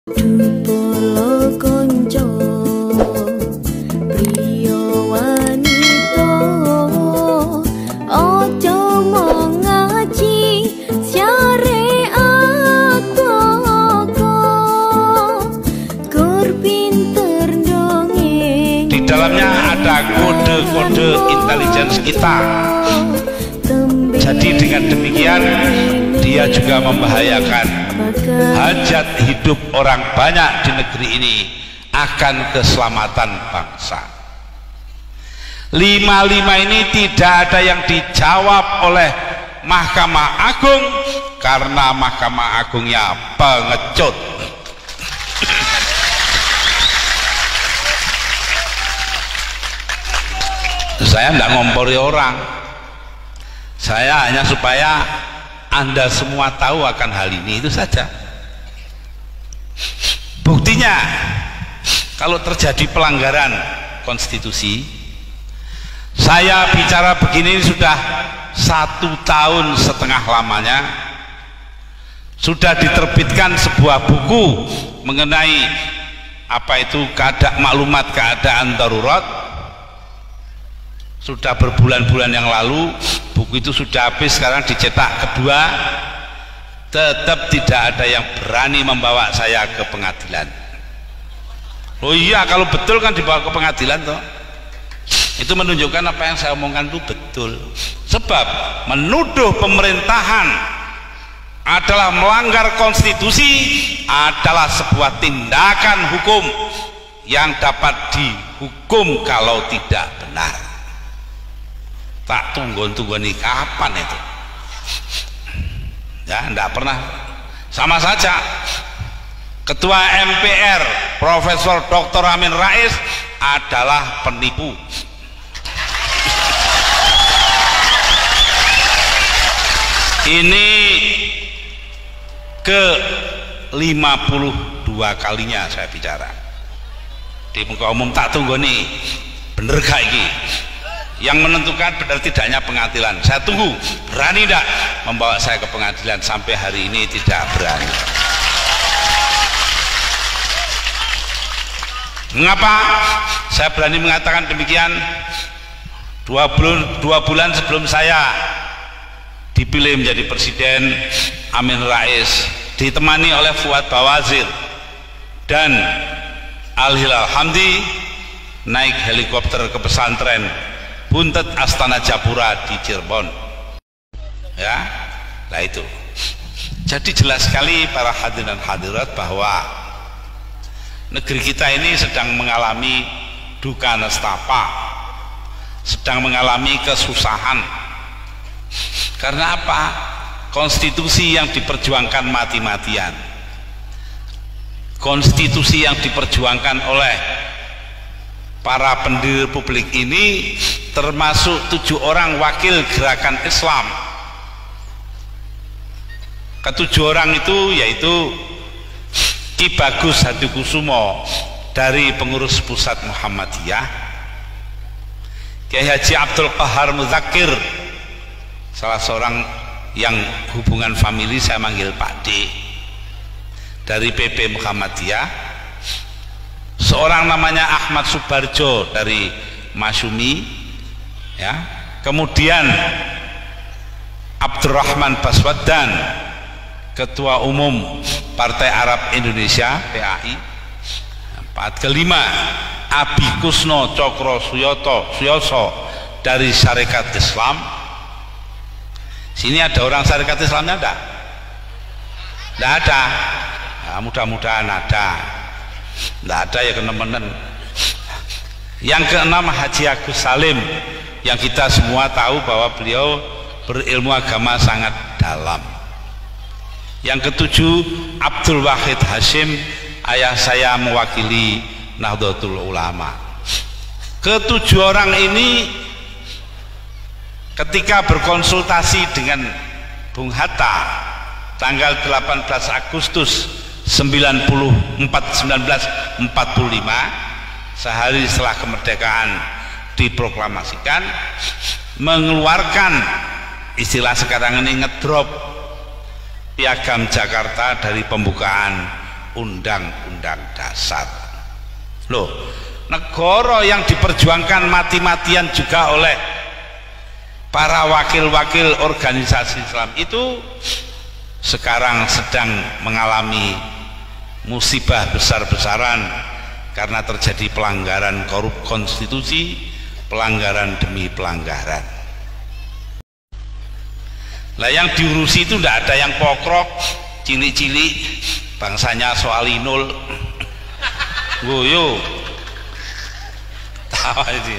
Polo konco priya wanita ojo ngaji syariat toko kur pinter dongeng. Di dalamnya ada kode-kode intelligence kita. Jadi dengan demikian dia juga membahayakan hajat hidup orang banyak di negeri ini, akan keselamatan bangsa. 5 ini tidak ada yang dijawab oleh Mahkamah Agung karena Mahkamah Agungnya pengecut. Saya tidak ngompori orang, saya hanya supaya Anda semua tahu akan hal ini, itu saja. Buktinya, kalau terjadi pelanggaran konstitusi, saya bicara begini sudah 1,5 tahun lamanya, sudah diterbitkan sebuah buku mengenai apa itu maklumat keadaan darurat. Sudah berbulan-bulan yang lalu buku itu sudah habis, sekarang dicetak kedua. Tetap tidak ada yang berani membawa saya ke pengadilan. Oh iya, kalau betul kan dibawa ke pengadilan toh. Itu menunjukkan apa yang saya omongkan itu betul. Sebab menuduh pemerintahan adalah melanggar konstitusi adalah sebuah tindakan hukum yang dapat dihukum kalau tidak benar. Tak tunggu-tunggu nih kapan itu? Ya, enggak pernah. Sama saja Ketua MPR Profesor Dr. Amin Rais adalah penipu. Ini ke 52 kalinya saya bicara di muka umum. Tak tunggu nih, bener gak ini? Yang menentukan benar tidaknya pengadilan. Saya tunggu, berani tidak membawa saya ke pengadilan? Sampai hari ini tidak berani. Mengapa saya berani mengatakan demikian? 2 bulan sebelum saya dipilih menjadi presiden, Amin Rais ditemani oleh Fuad Bawazir dan Al-Hilal Hamdi naik helikopter ke pesantren Buntet Astana Japura di Cirebon. Ya, nah itu. Jadi jelas sekali para hadirin dan hadirat bahwa negeri kita ini sedang mengalami duka nestapa, sedang mengalami kesusahan. Karena apa? Konstitusi yang diperjuangkan mati-matian, konstitusi yang diperjuangkan oleh para pendiri republik ini, termasuk 7 orang wakil gerakan Islam. Ke-7 orang itu yaitu Ki Bagus Hadikusumo dari pengurus pusat Muhammadiyah, Kiai Haji Abdul Qahar Muzakir, salah seorang yang hubungan famili saya manggil Pak D, dari PP Muhammadiyah, seorang namanya Ahmad Subarjo dari Masyumi, ya, kemudian Abdurrahman Baswaddan, Ketua Umum Partai Arab Indonesia PAI. Kelima, Abi Kusno Cokro Suyoso dari Syarikat Islam. Sini ada orang Syarikat Islamnya enggak? Enggak ada. Nah, mudah-mudahan ada. Enggak ada ya kenemenen. Yang keenam, Haji Agus Salim, yang kita semua tahu bahwa beliau berilmu agama sangat dalam. Yang ketujuh, Abdul Wahid Hashim, ayah saya mewakili Nahdlatul Ulama. Ke-7 orang ini ketika berkonsultasi dengan Bung Hatta tanggal 18 Agustus 1945, sehari setelah kemerdekaan diproklamasikan, mengeluarkan istilah sekarang ini ngedrop Piagam Jakarta dari pembukaan undang-undang dasar. Loh, negara yang diperjuangkan mati-matian juga oleh para wakil-wakil organisasi Islam itu sekarang sedang mengalami musibah besar-besaran karena terjadi pelanggaran korup konstitusi, pelanggaran demi pelanggaran. Lah yang diurusi itu tidak ada yang pokrok, cilik-cilik, bangsanya soal inul, goyo, tahu itu.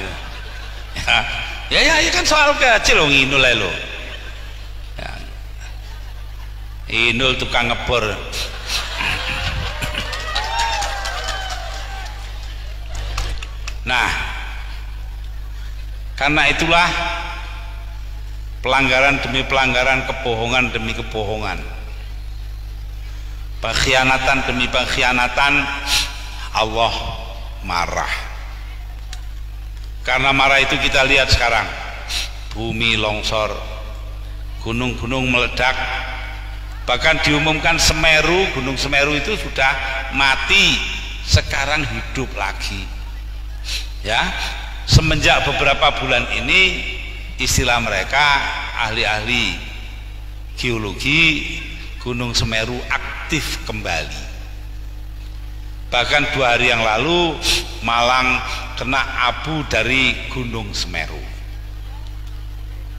Ya kan soal kecil loh, inul lo. Ya. Inul tukang ngebor. Nah, karena itulah pelanggaran demi pelanggaran, kebohongan demi kebohongan, pengkhianatan demi pengkhianatan, Allah marah. Karena marah itu kita lihat sekarang bumi longsor, gunung-gunung meledak, bahkan diumumkan Semeru, gunung Semeru itu sudah mati, sekarang hidup lagi. Ya, semenjak beberapa bulan ini istilah mereka ahli-ahli geologi, gunung Semeru aktif kembali. Bahkan 2 hari yang lalu Malang kena abu dari gunung Semeru,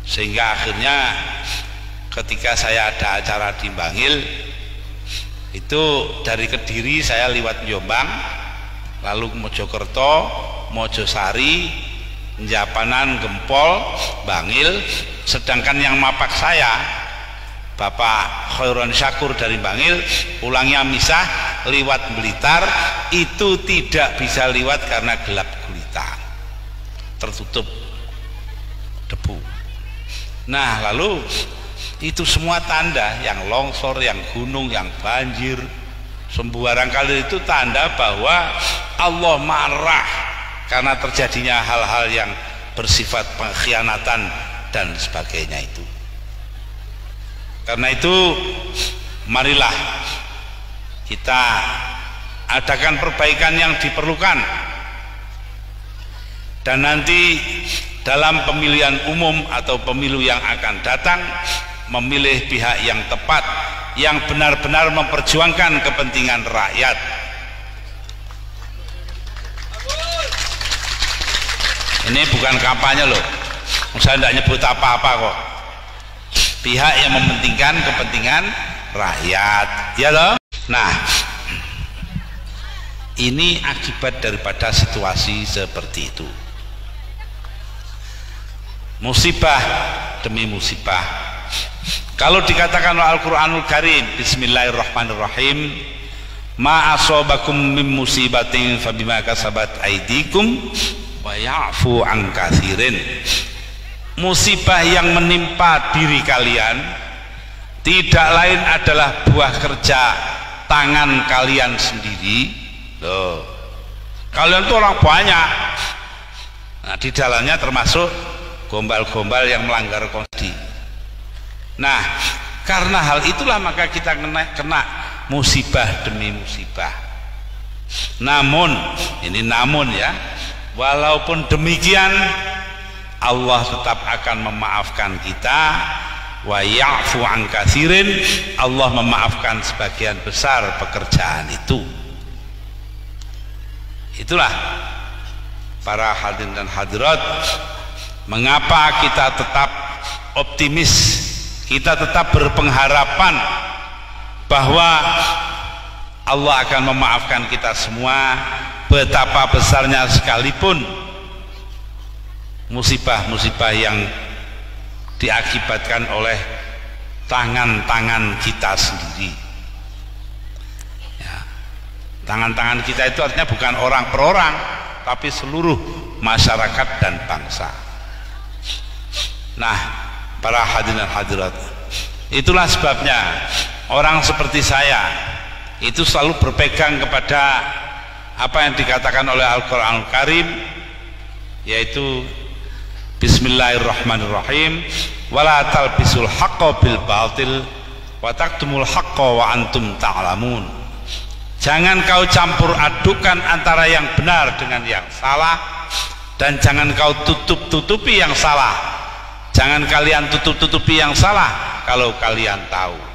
sehingga akhirnya ketika saya ada acara di Bangil itu dari Kediri saya liwat Jombang, lalu ke Mojokerto, Mojosari, Japanan, Gempol, Bangil, sedangkan yang mapak saya Bapak Khairon Syakur dari Bangil pulangnya misah liwat Blitar, itu tidak bisa liwat karena gelap gulita, tertutup debu. Nah, lalu itu semua tanda, yang longsor, yang gunung, yang banjir, sembarang kali itu tanda bahwa Allah marah karena terjadinya hal-hal yang bersifat pengkhianatan dan sebagainya itu. Karena itu marilah kita adakan perbaikan yang diperlukan, dan nanti dalam pemilihan umum atau pemilu yang akan datang memilih pihak yang tepat, yang benar-benar memperjuangkan kepentingan rakyat. Ini bukan kampanye loh, saya tidak nyebut apa-apa kok. Pihak yang mementingkan kepentingan rakyat, ya loh. Nah, ini akibat daripada situasi seperti itu. Musibah demi musibah. Kalau dikatakan oleh Al-Quranul Karim, Bismillahirrahmanirrahim, ma asobakum min musibatin fabima kasabat aidikum wa ya'fu an katsirin. Musibah yang menimpa diri kalian tidak lain adalah buah kerja tangan kalian sendiri. Loh, kalian tuh orang banyak, nah di dalamnya termasuk gombal-gombal yang melanggar konstitusi. Nah, karena hal itulah maka kita kena musibah demi musibah. Namun, ini namun ya, walaupun demikian Allah tetap akan memaafkan kita, wa ya'fu an katsirin, Allah memaafkan sebagian besar pekerjaan itu. Itulah para hadirin dan hadirat, mengapa kita tetap optimis, kita tetap berpengharapan bahwa Allah akan memaafkan kita semua, betapa besarnya sekalipun musibah-musibah yang diakibatkan oleh tangan-tangan kita sendiri. Ya, tangan-tangan kita itu artinya bukan orang per orang, tapi seluruh masyarakat dan bangsa. Nah, para hadirin dan hadirat, itulah sebabnya orang seperti saya itu selalu berpegang kepada apa yang dikatakan oleh Al-Quranul Karim, yaitu Bismillahirrahmanirrahim, wala talbisul haqqa bil batil wa taktumul haqqa wa antum ta'lamun. Jangan kau campur adukan antara yang benar dengan yang salah, dan jangan kau tutup-tutupi yang salah. Jangan kalian tutup-tutupi yang salah kalau kalian tahu.